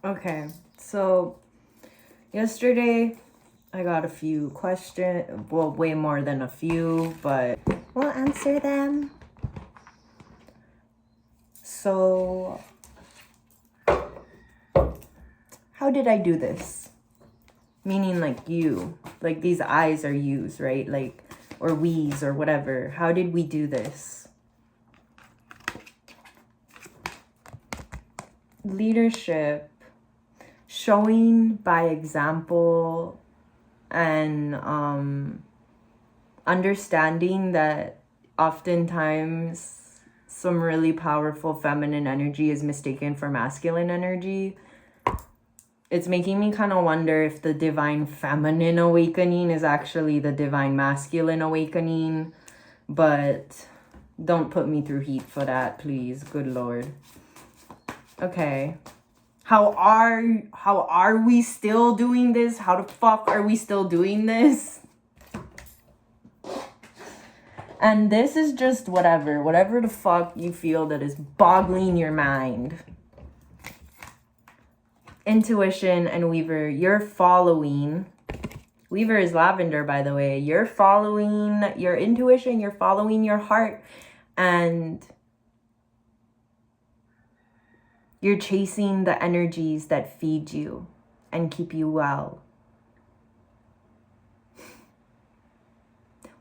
Okay, so yesterday I got a few questions, well, way more than a few, but we'll answer them. So, how did I do this? Meaning like you, like these eyes are yous, right? Like, or we's or whatever. How did we do this? Leadership, showing by example, and understanding that oftentimes some really powerful feminine energy is mistaken for masculine energy. It's making me kind of wonder if the divine feminine awakening is actually the divine masculine awakening, but don't put me through heat for that, please. Good Lord. Okay. How are we still doing this? How the fuck are we still doing this? And this is just whatever the fuck you feel that is boggling your mind. Intuition and Weaver, you're following. Weaver is lavender, by the way. You're following your intuition, you're following your heart, and you're chasing the energies that feed you and keep you well.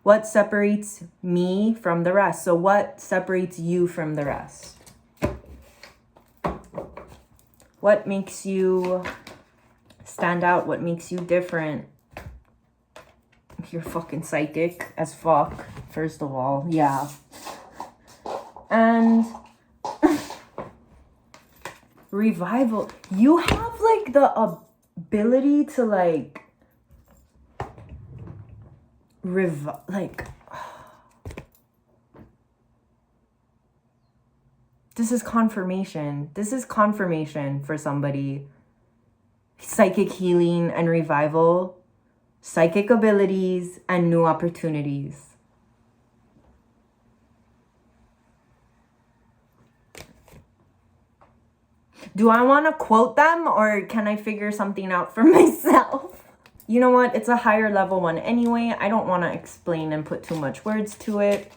What separates me from the rest? So what separates you from the rest? What makes you stand out? What makes you different? You're fucking psychic as fuck, first of all. Yeah. And revival. You have like the ability to like this is confirmation. This is confirmation for somebody. Psychic healing and revival, psychic abilities, and new opportunities. Do I want to quote them or can I figure something out for myself? You know what? It's a higher level one anyway. I don't want to explain and put too much words to it.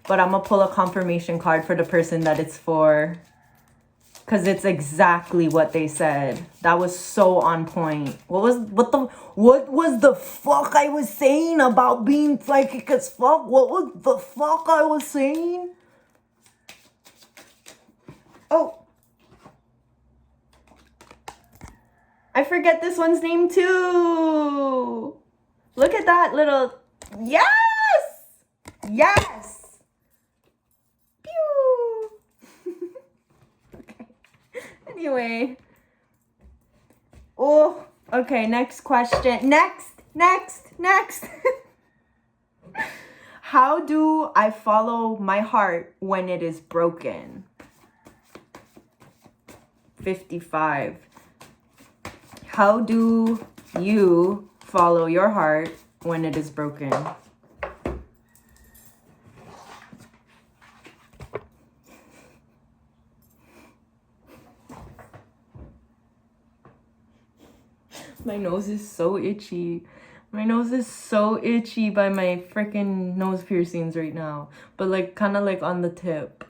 But I'm going to pull a confirmation card for the person that it's for. Because it's exactly what they said. That was so on point. What was the fuck I was saying about being psychic as fuck? What was the fuck I was saying? Oh. I forget this one's name too. Look at that little... Yes! Yes! Pew! Okay. Anyway. Oh, okay, next question. Next. How do I follow my heart when it is broken? 55. How do you follow your heart when it is broken? My nose is so itchy. My nose is so itchy by my freaking nose piercings right now. But like kind of like on the tip.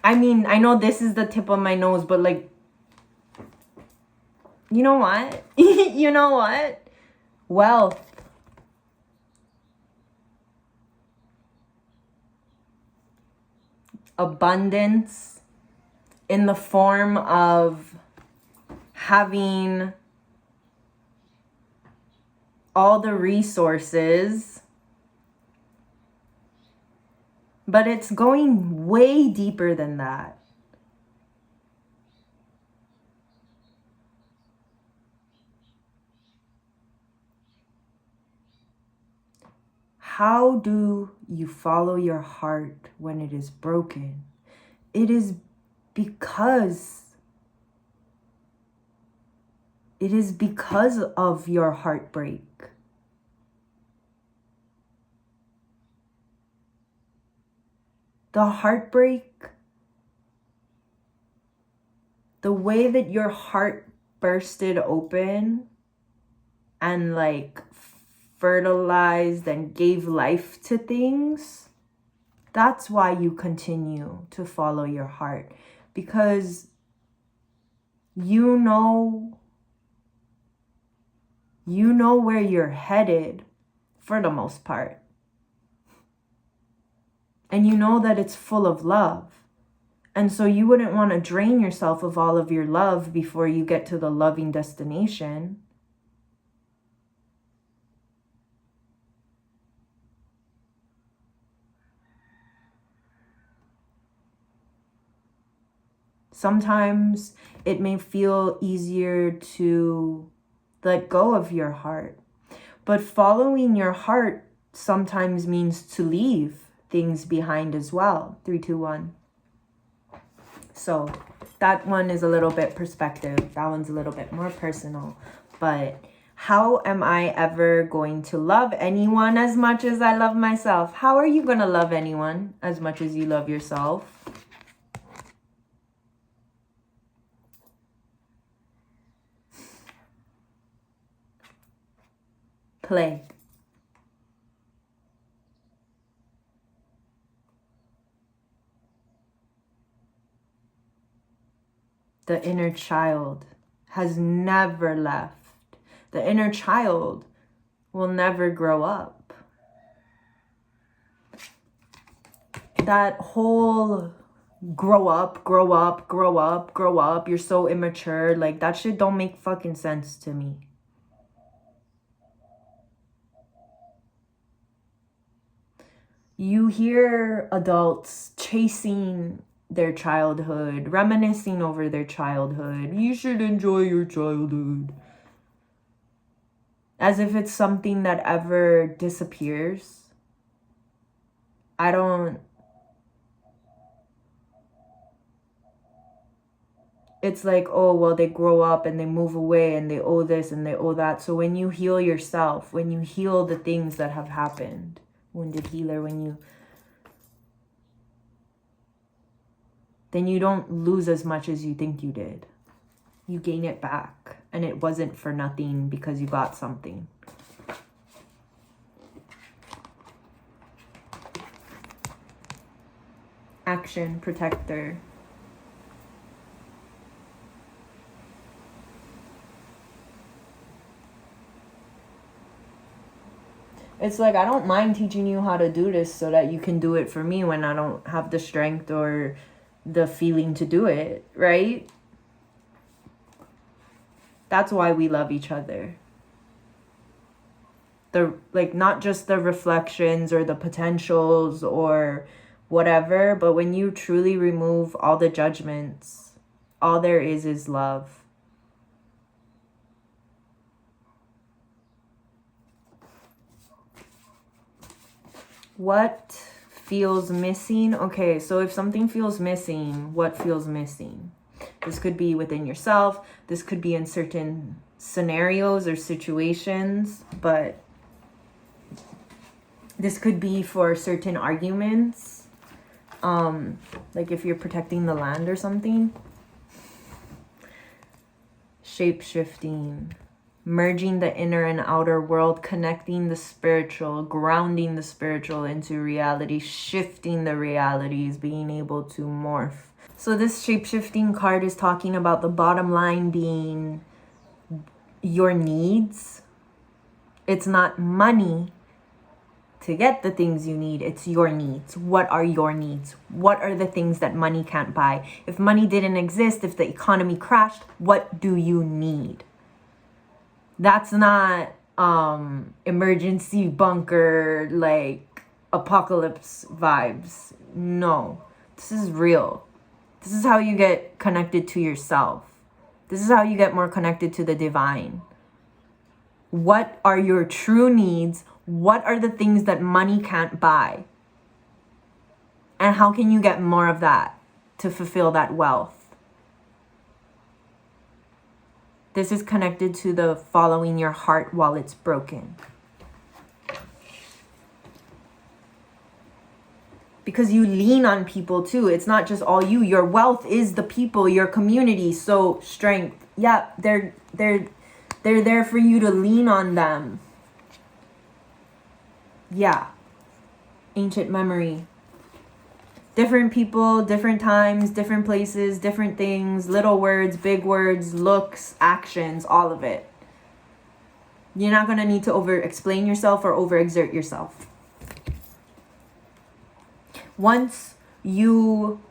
I mean, I know this is the tip of my nose, but like, you know what? You know what? Wealth. Abundance in the form of having all the resources, but it's going way deeper than that. How do you follow your heart when it is broken? It is because of your heartbreak. The heartbreak the way that your heart bursted open and like fertilized and gave life to things, that's why you continue to follow your heart, because you know where you're headed for the most part. And you know that it's full of love. And so you wouldn't want to drain yourself of all of your love before you get to the loving destination. Sometimes it may feel easier to let go of your heart. But following your heart sometimes means to leave things behind as well. 3, 2, 1. So that one is a little bit perspective. That one's a little bit more personal. But how am I ever going to love anyone as much as I love myself? How are you going to love anyone as much as you love yourself? Play. The inner child has never left. The inner child will never grow up. That whole grow up, grow up, grow up, grow up, you're so immature, like that shit don't make fucking sense to me. You hear adults chasing their childhood, reminiscing over their childhood. You should enjoy your childhood. As if it's something that ever disappears. It's like, oh, well, they grow up and they move away and they owe this and they owe that. So when you heal yourself, when you heal the things that have happened, wounded healer, then you don't lose as much as you think you did. You gain it back. And it wasn't for nothing because you got something. Action, protector. It's like, I don't mind teaching you how to do this so that you can do it for me when I don't have the strength or the feeling to do it, right? That's why we love each other. Not just the reflections or the potentials or whatever, but when you truly remove all the judgments, all there is love. What feels missing? Okay, so if something feels missing, what feels missing? This could be within yourself. This could be in certain scenarios or situations, but this could be for certain arguments. Like if you're protecting the land or something. Shape-shifting. Merging the inner and outer world, connecting the spiritual, grounding the spiritual into reality, shifting the realities, being able to morph. So this shape-shifting card is talking about the bottom line being your needs. It's not money to get the things you need. It's your needs. What are your needs? What are the things that money can't buy? If money didn't exist, if the economy crashed, what do you need? That's not emergency bunker, like apocalypse vibes. No, this is real. This is how you get connected to yourself. This is how you get more connected to the divine. What are your true needs? What are the things that money can't buy? And how can you get more of that to fulfill that wealth? This is connected to the following your heart while it's broken. because you lean on people too. It's not just all you. Your wealth is the people, your community. So strength. Yeah, they're there for you to lean on them. Yeah. Ancient memory. Different people, different times, different places, different things, little words, big words, looks, actions, all of it. You're not going to need to over-explain yourself or over-exert yourself. Once you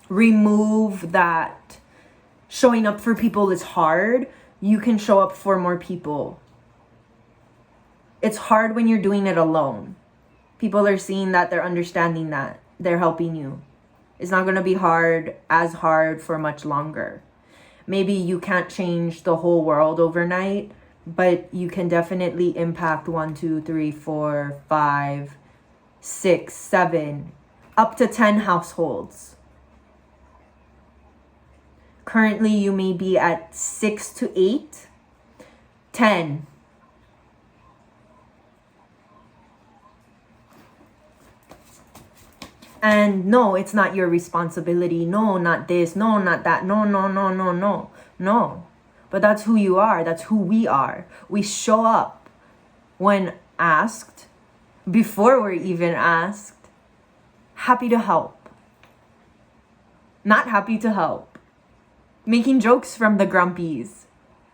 remove that showing up for people is hard, you can show up for more people. It's hard when you're doing it alone. People are seeing that, they're understanding that, they're helping you. It's not going to be as hard for much longer. Maybe you can't change the whole world overnight, but you can definitely impact 1, 2, 3, 4, 5, 6, 7, up to 10 households. Currently, you may be at 6 to 8, 10. And no, it's not your responsibility. No, not this. No, not that. No. No. But that's who you are. That's who we are. We show up when asked, before we're even asked, happy to help. Not happy to help. Making jokes from the grumpies.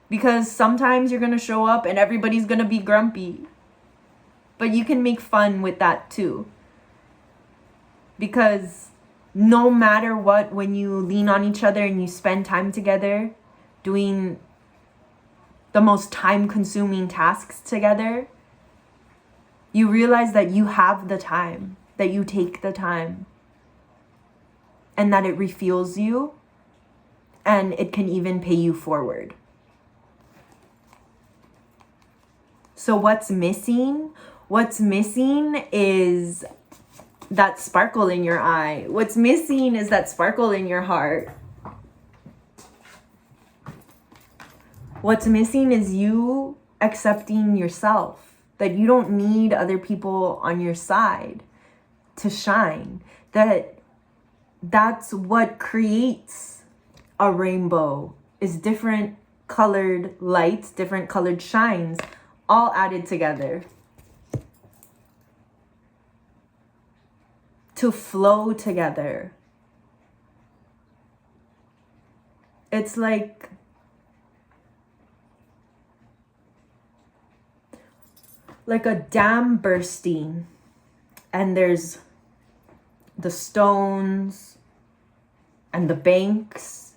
Because sometimes you're going to show up and everybody's going to be grumpy. But you can make fun with that too. Because no matter what, when you lean on each other and you spend time together doing the most time-consuming tasks together, you realize that you have the time, that you take the time, and that it refuels you, and it can even pay you forward. So what's missing? What's missing is that sparkle in your eye. What's missing is that sparkle in your heart. What's missing is you accepting yourself, that you don't need other people on your side to shine. That's what creates a rainbow, is different colored lights, different colored shines, all added together to flow together. It's like a dam bursting, and there's the stones and the banks,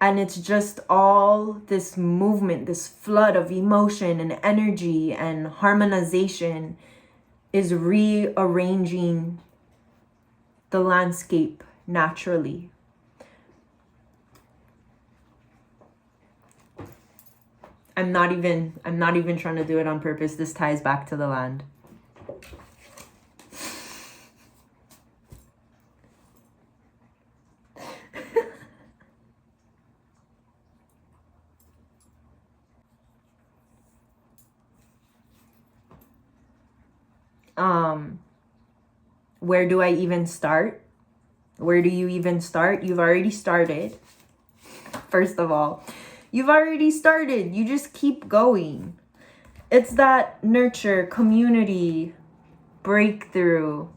and it's just all this movement, this flood of emotion and energy and harmonization is rearranging the landscape naturally. I'm not even trying to do it on purpose. This ties back to the land. Where do I even start? Where do you even start? You've already started. First of all, you've already started. You just keep going. It's that nurture, community, breakthrough.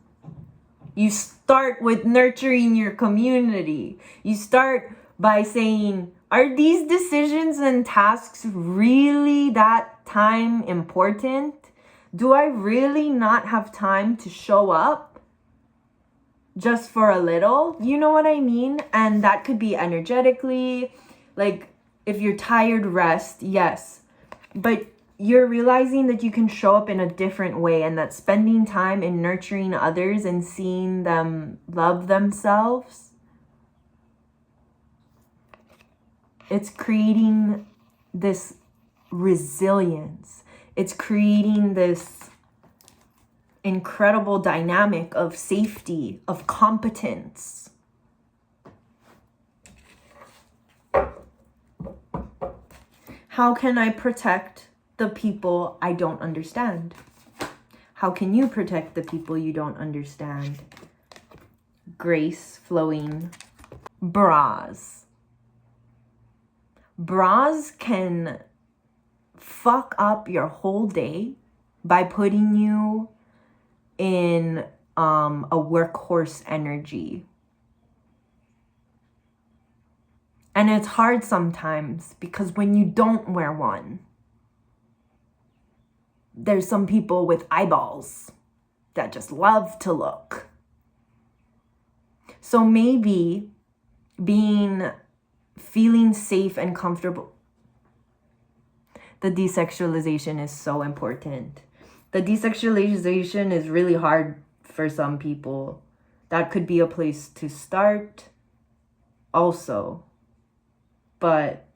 You start with nurturing your community. You start by saying, are these decisions and tasks really that time important? Do I really not have time to show up just for a little? You know what I mean? And that could be energetically, like if you're tired, rest, yes. But you're realizing that you can show up in a different way, and that spending time in nurturing others and seeing them love themselves, it's creating this resilience. It's creating this incredible dynamic of safety, of competence. How can I protect the people I don't understand? How can you protect the people you don't understand? Grace flowing. Bras. Bras can fuck up your whole day by putting you in a workhorse energy. And it's hard sometimes because when you don't wear one, there's some people with eyeballs that just love to look. So maybe feeling safe and comfortable. The desexualization is so important. The desexualization is really hard for some people. That could be a place to start also. But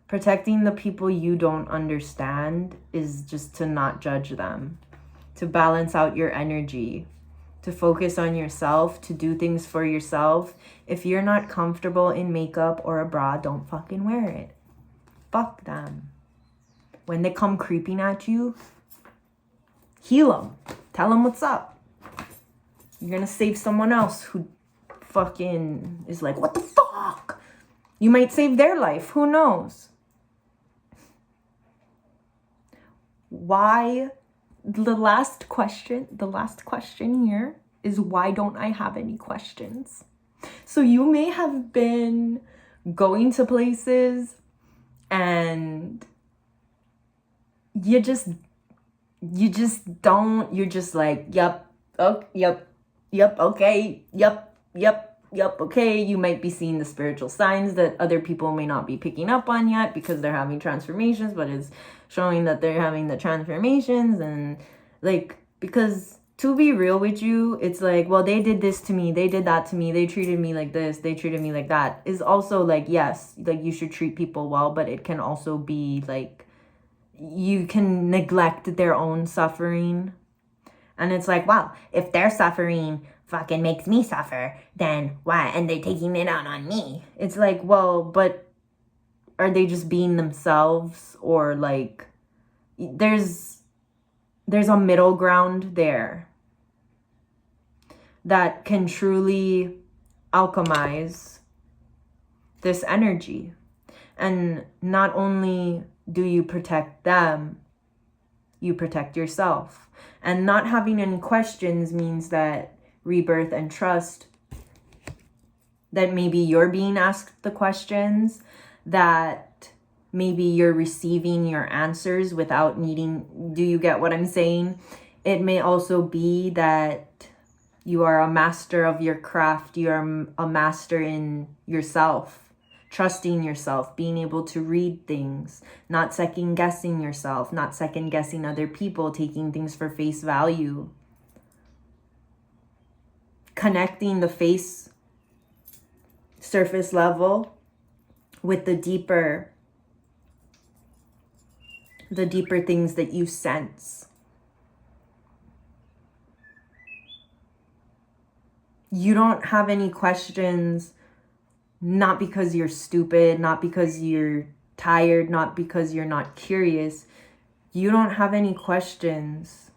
protecting the people you don't understand is just to not judge them, to balance out your energy, to focus on yourself, to do things for yourself. If you're not comfortable in makeup or a bra, don't fucking wear it. Fuck them. When they come creeping at you, heal them. Tell them what's up. You're gonna save someone else who fucking is like, what the fuck? You might save their life. Who knows? Why? The last question here is, why don't I have any questions? So you may have been going to places and you just don't, you're just like, yep, okay, yep, okay. You might be seeing the spiritual signs that other people may not be picking up on yet because they're having transformations, but it's showing that they're having the transformations. And like, because to be real with you, it's like, well, they did this to me, they did that to me, they treated me like this, they treated me like that, is also like, yes, like you should treat people well, but it can also be like, you can neglect their own suffering. And it's like, wow, if their suffering fucking makes me suffer, then why? And they're taking it out on me. It's like, well, but are they just being themselves? Or like, there's a middle ground there that can truly alchemize this energy. And not only do you protect them, you protect yourself. And not having any questions means that rebirth and trust, that maybe you're being asked the questions, that maybe you're receiving your answers without needing, do you get what I'm saying? It may also be that you are a master of your craft, you are a master in yourself. Trusting yourself, being able to read things, not second guessing yourself, not second guessing other people, taking things for face value. Connecting the face surface level with the deeper things that you sense. You don't have any questions. Not because you're stupid, not because you're tired, not because you're not curious. You don't have any questions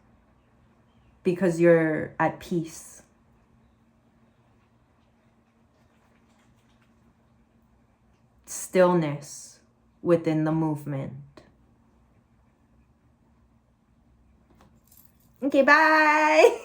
because you're at peace. Stillness within the movement. Okay, bye.